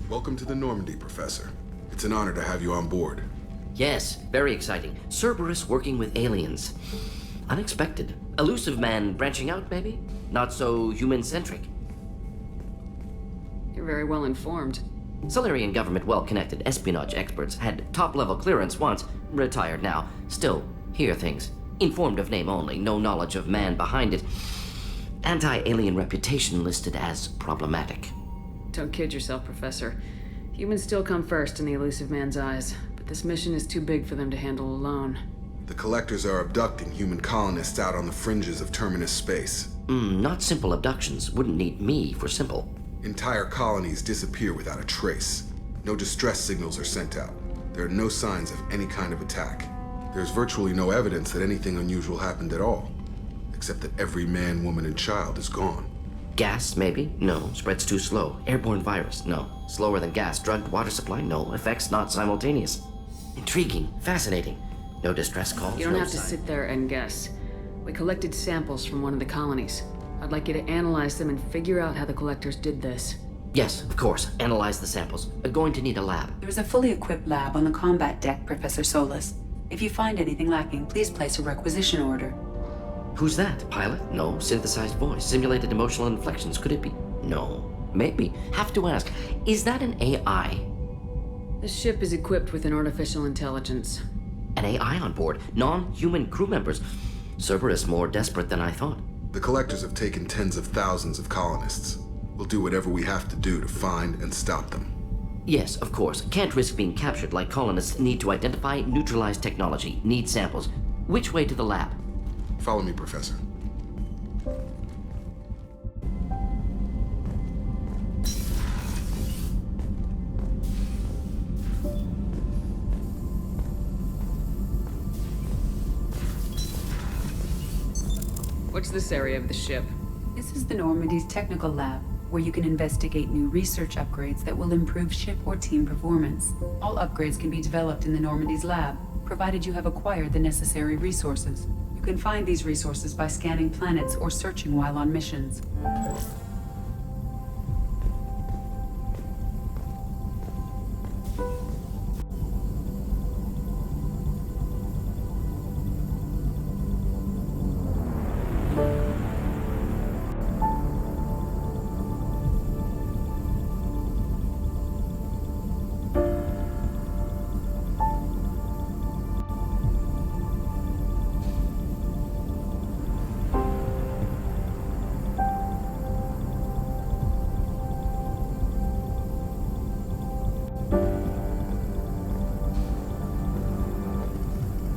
Welcome to the Normandy, Professor. It's an honor to have you on board. Yes, very exciting. Cerberus working with aliens. Unexpected. Elusive man branching out, maybe? Not so human-centric. You're very well informed. Solarian government well-connected espionage experts had top-level clearance once, retired now. Still, hear things. Informed of name only, no knowledge of man behind it. Anti-alien reputation listed as problematic. Don't kid yourself, Professor. Humans still come first in the elusive man's eyes, but this mission is too big for them to handle alone. The Collectors are abducting human colonists out on the fringes of terminus space. Not simple abductions. Wouldn't need me for simple. Entire colonies disappear without a trace. No distress signals are sent out. There are no signs of any kind of attack. There's virtually no evidence that anything unusual happened at all, except that every man, woman, and child is gone. Gas, maybe? No. Spreads too slow. Airborne virus? No. Slower than gas. Drugged water supply? No. Effects not simultaneous. Intriguing. Fascinating. No distress calls? You don't no have to sign. sit there and guess. We collected samples from one of the colonies. I'd like you to analyze them and figure out how the Collectors did this. Yes, of course. Analyze the samples. Going to need a lab. There's a fully equipped lab on the combat deck, Professor Solis. If you find anything lacking, please place a requisition order. Who's that? Pilot? No. Synthesized voice. Simulated emotional inflections. Could it be? No. Maybe. Have to ask. Is that an AI? This ship is equipped with an artificial intelligence. An AI on board? Non-human crew members? Cerberus more desperate than I thought. The Collectors have taken tens of thousands of colonists. We'll do whatever we have to do to find and stop them. Yes, of course. Can't risk being captured like colonists need to identify, neutralize technology, need samples. Which way to the lab? Follow me, Professor. What's this area of the ship? This is the Normandy's technical lab, where you can investigate new research upgrades that will improve ship or team performance. All upgrades can be developed in the Normandy's lab, provided you have acquired the necessary resources. You can find these resources by scanning planets or searching while on missions.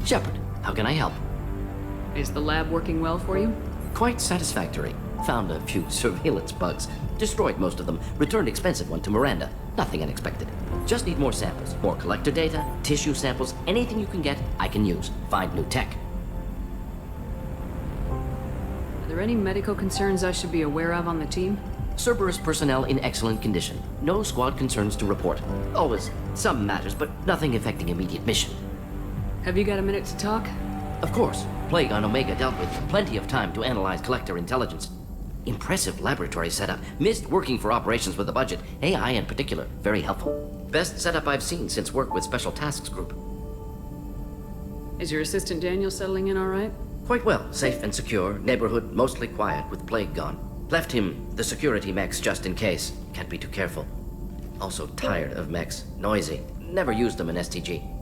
Shepard, how can I help? Is the lab working well for you? Quite satisfactory. Found a few surveillance bugs. Destroyed most of them. Returned expensive one to Miranda. Nothing unexpected. Just need more samples. More collector data, tissue samples, anything you can get, I can use. Find new tech. Are there any medical concerns I should be aware of on the team? Cerberus personnel in excellent condition. No squad concerns to report. Always some matters, but nothing affecting immediate mission. Have you got a minute to talk? Of course. Plague on Omega dealt with. Plenty of time to analyze collector intelligence. Impressive laboratory setup. Missed working for operations with a budget. AI in particular. Very helpful. Best setup I've seen since work with Special Tasks Group. Is your assistant Daniel settling in all right? Quite well. Safe and secure. Neighborhood mostly quiet with Plague gone. Left him the security mechs just in case. Can't be too careful. Also tired of mechs. Noisy. Never used them in STG.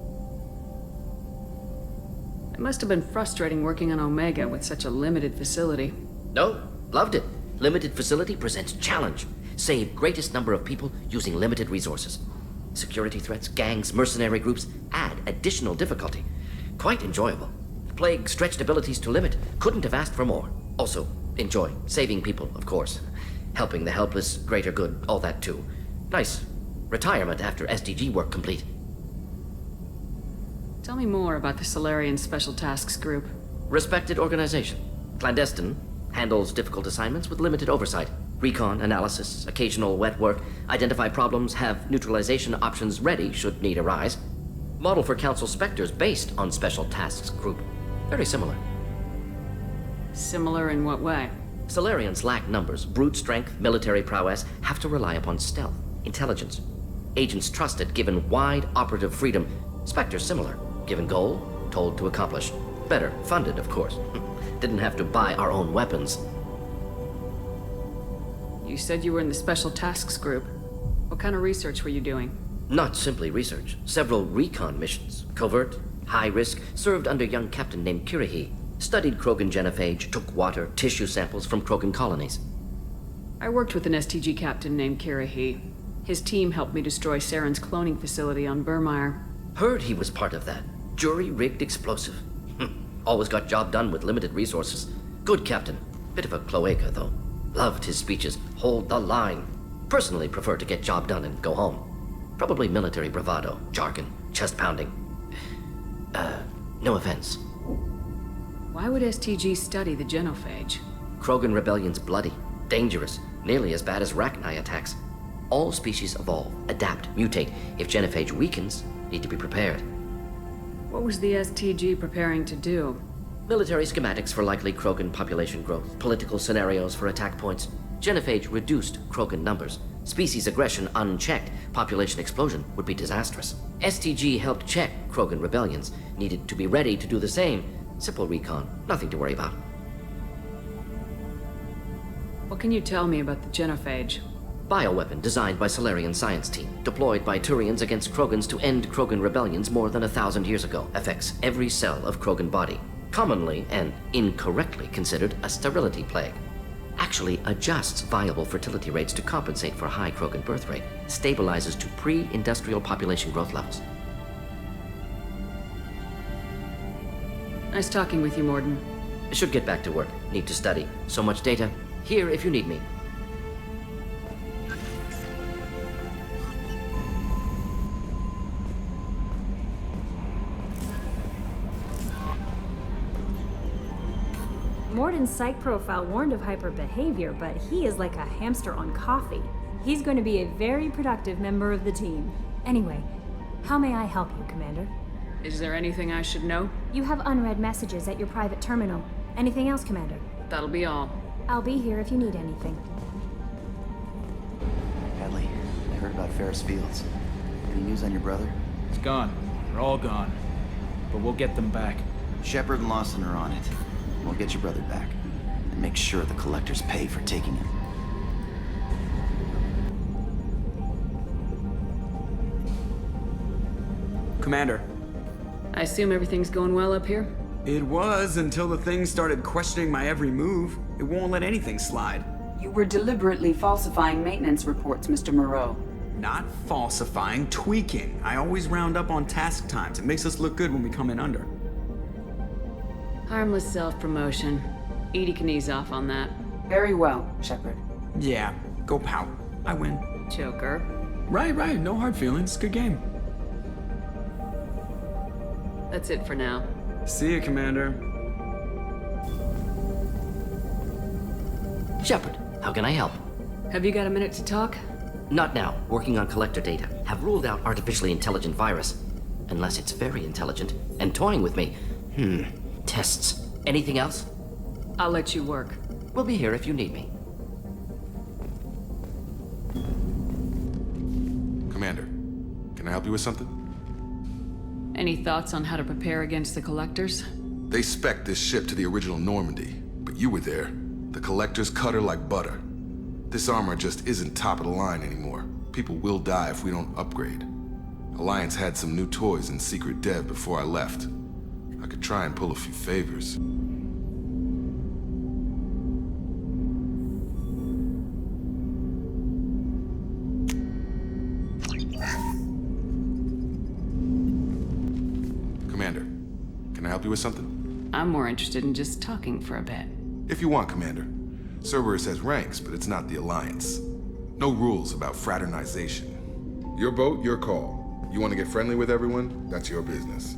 It must have been frustrating working on Omega with such a limited facility. No, loved it. Limited facility presents challenge. Save greatest number of people using limited resources. Security threats, gangs, mercenary groups add additional difficulty. Quite enjoyable. Plague stretched abilities to limit. Couldn't have asked for more. Also, enjoy. Saving people, of course. Helping the helpless, greater good, all that too. Nice. Retirement after SDG work complete. Tell me more about the Solarian Special Tasks Group. Respected organization. Clandestine. Handles difficult assignments with limited oversight. Recon, analysis, occasional wet work. Identify problems, have neutralization options ready should need arise. Model for Council Spectres based on Special Tasks Group. Very similar. Similar in what way? Solarians lack numbers, brute strength, military prowess, have to rely upon stealth, intelligence. Agents trusted, given wide operative freedom. Spectres similar, given goal, told to accomplish. Better funded, of course. Didn't have to buy our own weapons. You said you were in the Special Tasks Group. What kind of research were you doing? Not simply research. Several recon missions. Covert, high risk, served under a young captain named Kirihi. Studied Krogan genophage, took water, tissue samples from Krogan colonies. I worked with an STG captain named Kirihi. His team helped me destroy Saren's cloning facility on Burmire. Heard he was part of that. Jury-rigged explosive. Always got job done with limited resources. Good captain. Bit of a cloaca, though. Loved his speeches. Hold the line. Personally prefer to get job done and go home. Probably military bravado, jargon, chest pounding. No offense. Why would STG study the genophage? Krogan rebellion's bloody, dangerous, nearly as bad as Rachni attacks. All species evolve, adapt, mutate. If genophage weakens, need to be prepared. What was the STG preparing to do? Military schematics for likely Krogan population growth, political scenarios for attack points. Genophage reduced Krogan numbers. Species aggression unchecked, population explosion would be disastrous. STG helped check Krogan rebellions, needed to be ready to do the same. Simple recon, nothing to worry about. What can you tell me about the genophage? Bioweapon designed by Solarian science team, deployed by Turians against Krogans to end Krogan rebellions more than 1,000 years ago. Affects every cell of Krogan body. Commonly and incorrectly considered a sterility plague. Actually adjusts viable fertility rates to compensate for high Krogan birth rate. Stabilizes to pre-industrial population growth levels. Nice talking with you, Morden. Should get back to work. Need to study. So much data. Here if you need me. Morden's psych profile warned of hyper behavior, but he is like a hamster on coffee. He's going to be a very productive member of the team. Anyway, how may I help you, Commander? Is there anything I should know? You have unread messages at your private terminal. Anything else, Commander? That'll be all. I'll be here if you need anything. Hadley, I heard about Ferris Fields. Any news on your brother? It's gone. They're all gone. But we'll get them back. Shepard and Lawson are on it. We'll get your brother back. And make sure the collectors pay for taking him. Commander. I assume everything's going well up here? It was until the thing started questioning my every move. It won't let anything slide. You were deliberately falsifying maintenance reports, Mr. Moreau. Not falsifying, tweaking. I always round up on task times. It makes us look good when we come in under. Harmless self-promotion. Edie can ease off on that. Very well, Shepard. Yeah, go pout. I win. Joker. Right, no hard feelings. Good game. That's it for now. See you, Commander. Shepard, how can I help? Have you got a minute to talk? Not now. Working on collector data. Have ruled out artificially intelligent virus. Unless it's very intelligent and toying with me. Tests. Anything else? I'll let you work. We'll be here if you need me. Commander, can I help you with something? Any thoughts on how to prepare against the collectors? They spec'd this ship to the original Normandy, but you were there. The collectors cut her like butter. This armor just isn't top of the line anymore. People will die if we don't upgrade. Alliance had some new toys in secret dev before I left. I could try and pull a few favors. Commander, can I help you with something? I'm more interested in just talking for a bit. If you want, Commander. Cerberus has ranks, but it's not the Alliance. No rules about fraternization. Your boat, your call. You want to get friendly with everyone? That's your business.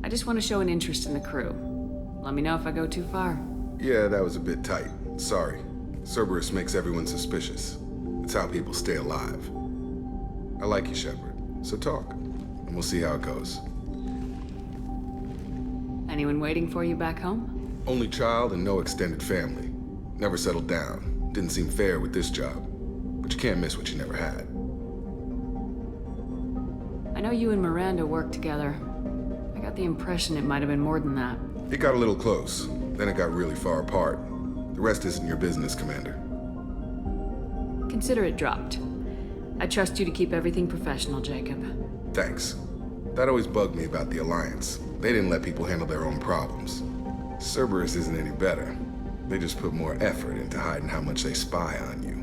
I just want to show an interest in the crew. Let me know if I go too far. Yeah, that was a bit tight. Sorry. Cerberus makes everyone suspicious. It's how people stay alive. I like you, Shepard. So talk, and we'll see how it goes. Anyone waiting for you back home? Only child and no extended family. Never settled down. Didn't seem fair with this job. But you can't miss what you never had. I know you and Miranda worked together. I got the impression it might have been more than that. It got a little close. Then it got really far apart. The rest isn't your business, Commander. Consider it dropped. I trust you to keep everything professional, Jacob. Thanks. That always bugged me about the Alliance. They didn't let people handle their own problems. Cerberus isn't any better. They just put more effort into hiding how much they spy on you.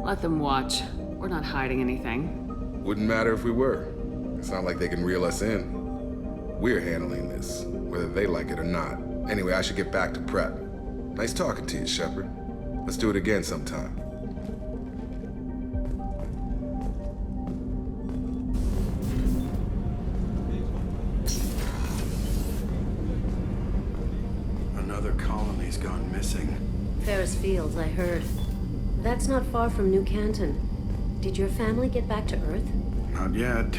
Let them watch. We're not hiding anything. Wouldn't matter if we were. It's not like they can reel us in. We're handling this, whether they like it or not. Anyway, I should get back to prep. Nice talking to you, Shepard. Let's do it again sometime. Another colony's gone missing. Ferris Fields, I heard. That's not far from New Canton. Did your family get back to Earth? Not yet.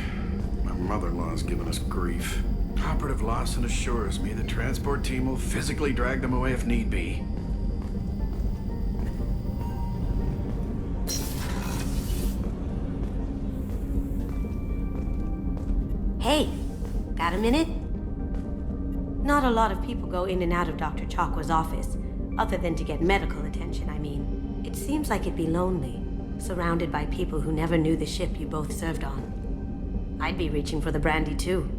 My mother-in-law's given us grief. Operative Lawson assures me the transport team will physically drag them away if need be. Hey, got a minute? Not a lot of people go in and out of Dr. Chakwa's office, other than to get medical attention, I mean. It seems like it'd be lonely, surrounded by people who never knew the ship you both served on. I'd be reaching for the brandy too.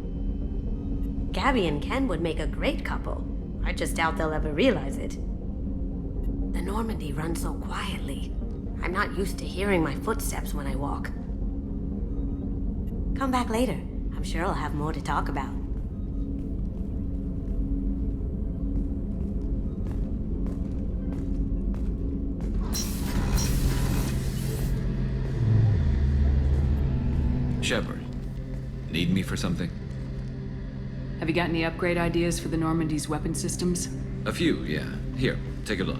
Gabby and Ken would make a great couple. I just doubt they'll ever realize it. The Normandy runs so quietly. I'm not used to hearing my footsteps when I walk. Come back later. I'm sure I'll have more to talk about. Shepard, need me for something? Have you got any upgrade ideas for the Normandy's weapon systems? A few, yeah. Here, take a look.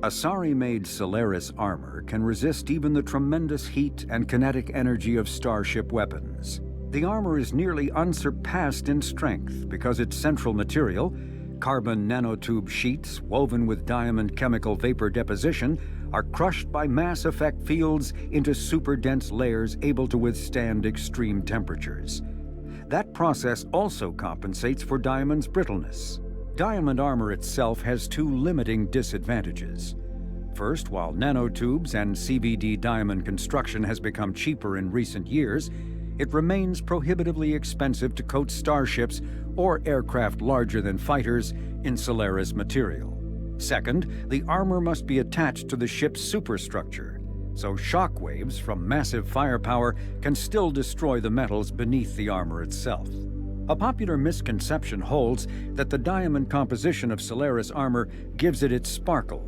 Asari-made Solaris armor can resist even the tremendous heat and kinetic energy of starship weapons. The armor is nearly unsurpassed in strength because its central material, carbon nanotube sheets woven with diamond chemical vapor deposition, are crushed by mass effect fields into super-dense layers able to withstand extreme temperatures. That process also compensates for diamond's brittleness. Diamond armor itself has two limiting disadvantages. First, while nanotubes and CVD diamond construction has become cheaper in recent years, it remains prohibitively expensive to coat starships or aircraft larger than fighters in Solaris material. Second, the armor must be attached to the ship's superstructure, so shockwaves from massive firepower can still destroy the metals beneath the armor itself. A popular misconception holds that the diamond composition of Solaris armor gives it its sparkle.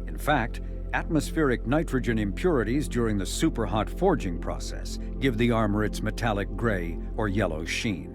In fact, atmospheric nitrogen impurities during the superhot forging process give the armor its metallic gray or yellow sheen.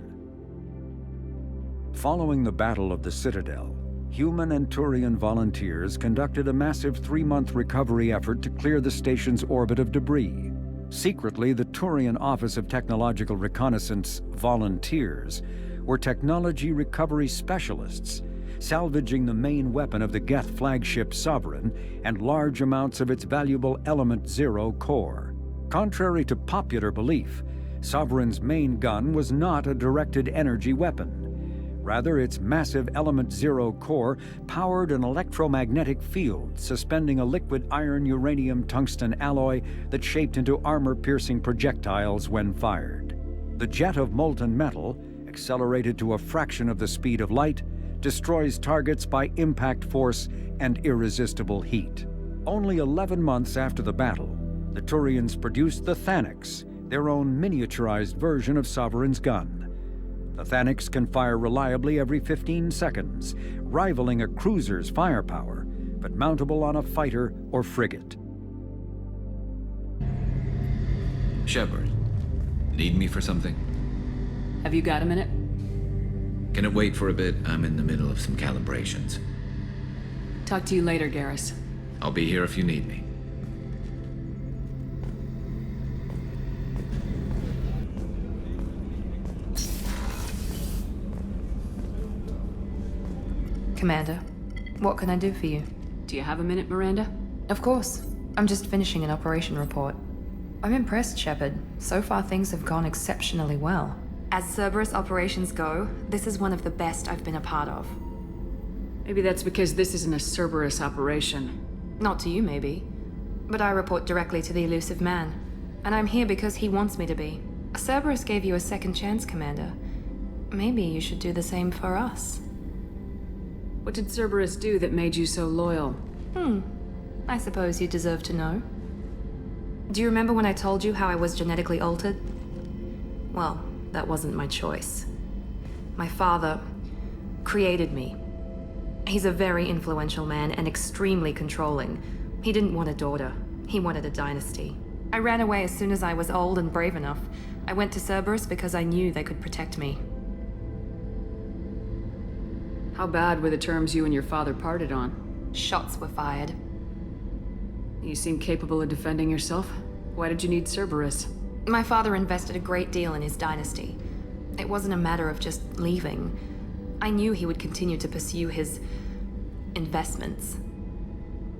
Following the Battle of the Citadel, human and Turian volunteers conducted a massive 3-month recovery effort to clear the station's orbit of debris. Secretly, the Turian Office of Technological Reconnaissance volunteers were technology recovery specialists, salvaging the main weapon of the Geth flagship Sovereign and large amounts of its valuable Element Zero core. Contrary to popular belief, Sovereign's main gun was not a directed energy weapon. Rather, its massive Element Zero core powered an electromagnetic field suspending a liquid iron uranium tungsten alloy that shaped into armor-piercing projectiles when fired. The jet of molten metal, accelerated to a fraction of the speed of light, destroys targets by impact force and irresistible heat. Only 11 months after the battle, the Turians produced the Thanix, their own miniaturized version of Sovereign's gun. The Thanix can fire reliably every 15 seconds, rivaling a cruiser's firepower, but mountable on a fighter or frigate. Shepard, need me for something? Have you got a minute? Can it wait for a bit? I'm in the middle of some calibrations. Talk to you later, Garrus. I'll be here if you need me. Commander, what can I do for you? Do you have a minute, Miranda? Of course. I'm just finishing an operation report. I'm impressed, Shepard. So far, things have gone exceptionally well. As Cerberus operations go, this is one of the best I've been a part of. Maybe that's because this isn't a Cerberus operation. Not to you, maybe. But I report directly to the Elusive Man. And I'm here because he wants me to be. Cerberus gave you a second chance, Commander. Maybe you should do the same for us. What did Cerberus do that made you so loyal? I suppose you deserve to know. Do you remember when I told you how I was genetically altered? Well, that wasn't my choice. My father created me. He's a very influential man and extremely controlling. He didn't want a daughter. He wanted a dynasty. I ran away as soon as I was old and brave enough. I went to Cerberus because I knew they could protect me. How bad were the terms you and your father parted on? Shots were fired. You seem capable of defending yourself. Why did you need Cerberus? My father invested a great deal in his dynasty. It wasn't a matter of just leaving. I knew he would continue to pursue his investments.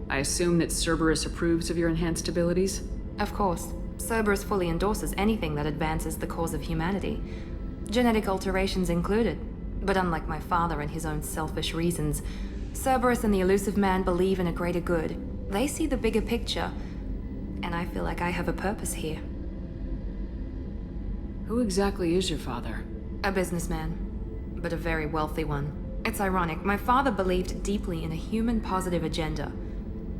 I assume that Cerberus approves of your enhanced abilities? Of course. Cerberus fully endorses anything that advances the cause of humanity. Genetic alterations included. But unlike my father and his own selfish reasons, Cerberus and the Elusive Man believe in a greater good. They see the bigger picture, and I feel like I have a purpose here. Who exactly is your father? A businessman, but a very wealthy one. It's ironic, my father believed deeply in a human-positive agenda.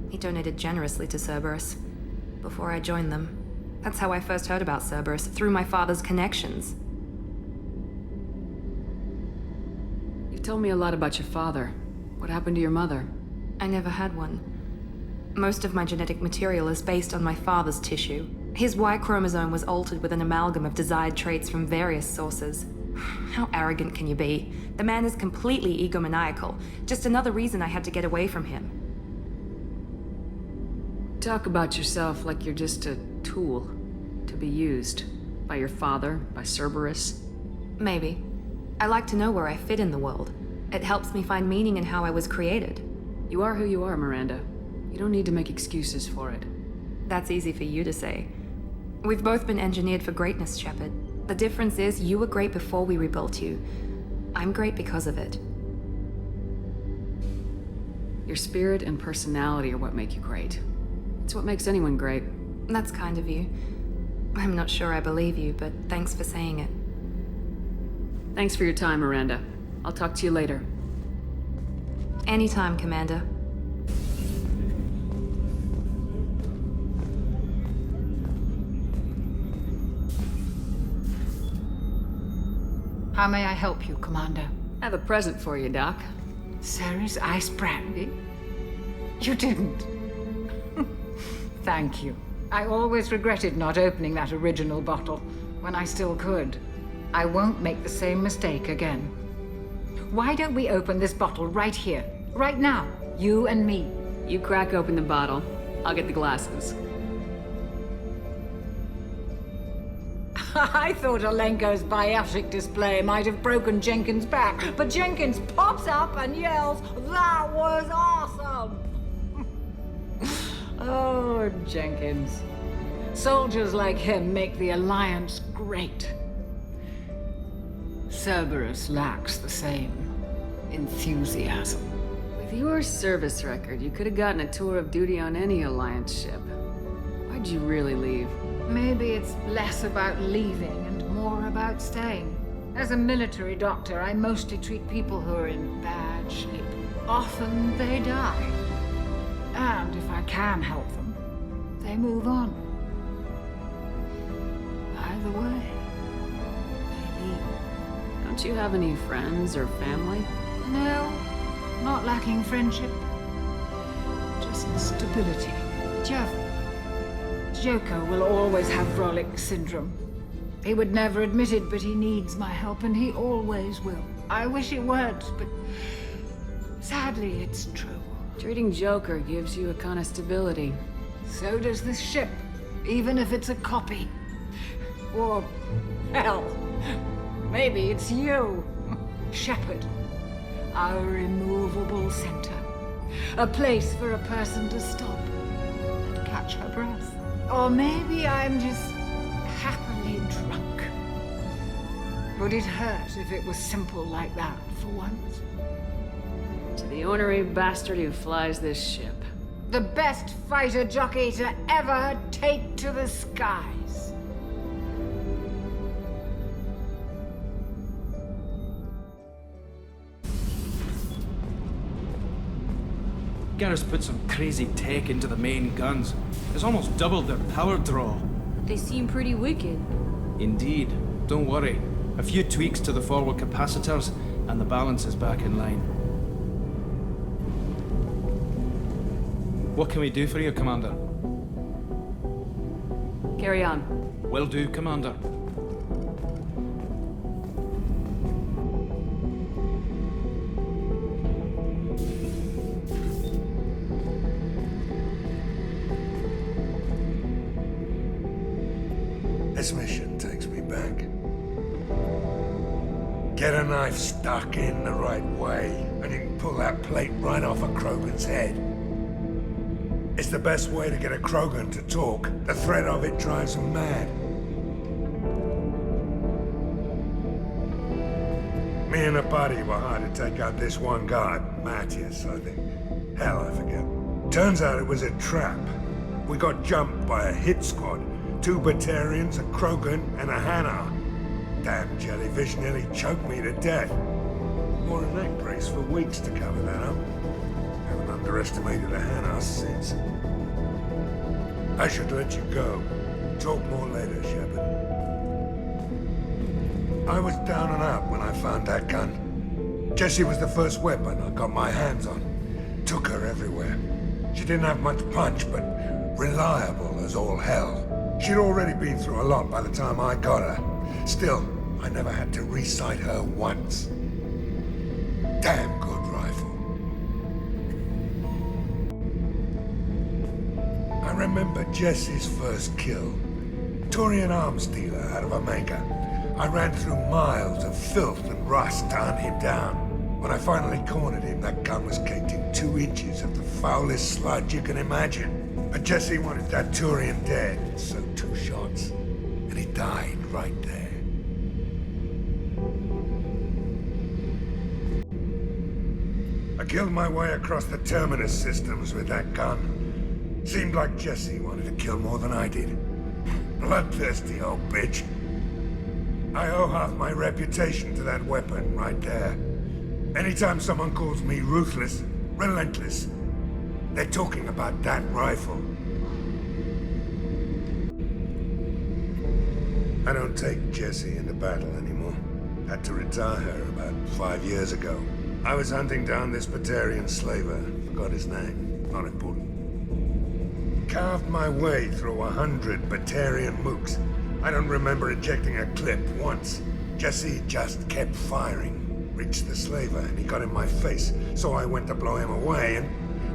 He donated generously to Cerberus before I joined them. That's how I first heard about Cerberus, through my father's connections. You've told me a lot about your father. What happened to your mother? I never had one. Most of my genetic material is based on my father's tissue. His Y chromosome was altered with an amalgam of desired traits from various sources. How arrogant can you be? The man is completely egomaniacal. Just another reason I had to get away from him. Talk about yourself like you're just a tool to be used. By your father, by Cerberus. Maybe. I like to know where I fit in the world. It helps me find meaning in how I was created. You are who you are, Miranda. You don't need to make excuses for it. That's easy for you to say. We've both been engineered for greatness, Shepard. The difference is you were great before we rebuilt you. I'm great because of it. Your spirit and personality are what make you great. It's what makes anyone great. That's kind of you. I'm not sure I believe you, but thanks for saying it. Thanks for your time, Miranda. I'll talk to you later. Anytime, Commander. How may I help you, Commander? I have a present for you, Doc. Sarah's ice brandy? You didn't. Thank you. I always regretted not opening that original bottle when I still could. I won't make the same mistake again. Why don't we open this bottle right here, right now, you and me? You crack open the bottle. I'll get the glasses. I thought Alenko's biotic display might have broken Jenkins' back, but Jenkins pops up and yells, "That was awesome!" Oh, Jenkins. Soldiers like him make the Alliance great. Cerberus lacks the same enthusiasm. With your service record, you could have gotten a tour of duty on any Alliance ship. Why'd you really leave? Maybe it's less about leaving and more about staying. As a military doctor, I mostly treat people who are in bad shape. Often they die. And if I can help them, they move on. Either way, they leave. Don't you have any friends or family? No, not lacking friendship. Just stability. Jeff. Joker will always have Vrolic syndrome. He would never admit it, but he needs my help, and he always will. I wish it weren't, but sadly, it's true. Treating Joker gives you a kind of stability. So does this ship, even if it's a copy. Or, hell, maybe it's you, Shepard. Our immovable center. A place for a person to stop and catch her breath. Or maybe I'm just happily drunk. Would it hurt if it was simple like that for once? To the ornery bastard who flies this ship. The best fighter jockey to ever take to the skies. Garrus put some crazy tech into the main guns. It's almost doubled their power draw. They seem pretty wicked. Indeed. Don't worry. A few tweaks to the forward capacitors, and the balance is back in line. What can we do for you, Commander? Carry on. Will do, Commander. This mission takes me back. Get a knife stuck in the right way, and you can pull that plate right off a Krogan's head. It's the best way to get a Krogan to talk. The threat of it drives them mad. Me and a buddy were hired to take out this one guard, Matthias, I think. Hell, I forget. Turns out it was a trap. We got jumped by a hit squad. 2 Batarians, a Krogan, and a Hanar. Damn jellyfish nearly choked me to death. Wore a neck brace for weeks to cover that up. Haven't underestimated a Hanar since. I should let you go. Talk more later, Shepard. I was down and out when I found that gun. Jessie was the first weapon I got my hands on. Took her everywhere. She didn't have much punch, but reliable as all hell. She'd already been through a lot by the time I got her. Still, I never had to re-sight her once. Damn good rifle. I remember Jessie's first kill. Turian arms dealer out of Omega. I ran through miles of filth and rust to hunt him down. When I finally cornered him, that gun was caked in 2 inches of the foulest sludge you can imagine. But Jessie wanted that Turian dead, so 2 shots, and he died right there. I killed my way across the Terminus systems with that gun. Seemed like Jessie wanted to kill more than I did. Bloodthirsty old bitch. I owe half my reputation to that weapon right there. Anytime someone calls me ruthless, relentless, they're talking about that rifle. I don't take Jessie into battle anymore. Had to retire her about 5 years ago. I was hunting down this Batarian slaver. Forgot his name. Not important. Carved my way through 100 Batarian mooks. I don't remember ejecting a clip once. Jessie just kept firing. Reached the slaver and he got in my face, so I went to blow him away and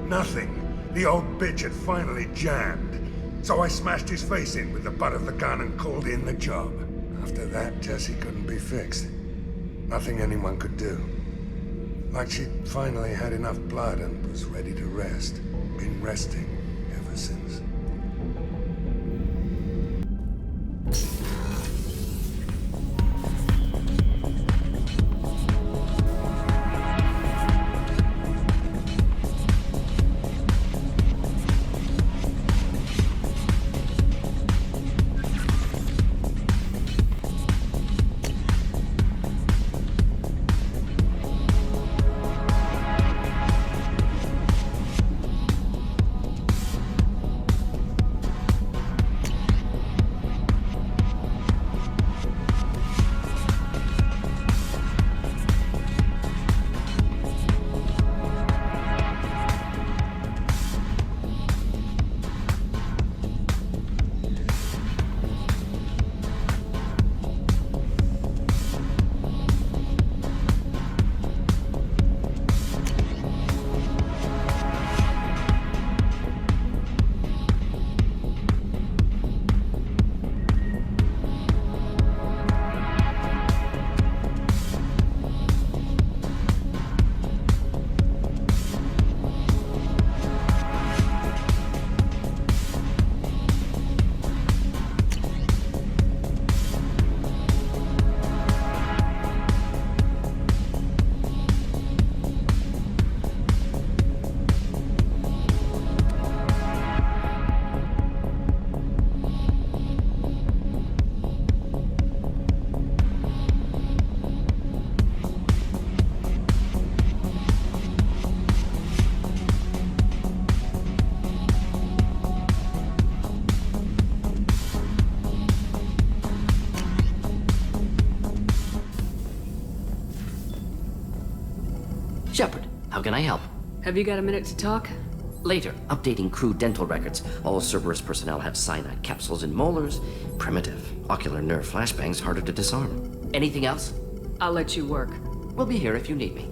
nothing. The old bitch had finally jammed. So I smashed his face in with the butt of the gun and called in the job. After that, Jessie couldn't be fixed. Nothing anyone could do. Like she'd finally had enough blood and was ready to rest. Been resting ever since. Shepard, how can I help? Have you got a minute to talk? Later, updating crew dental records. All Cerberus personnel have cyanide capsules in molars. Primitive. Ocular nerve flashbangs harder to disarm. Anything else? I'll let you work. We'll be here if you need me.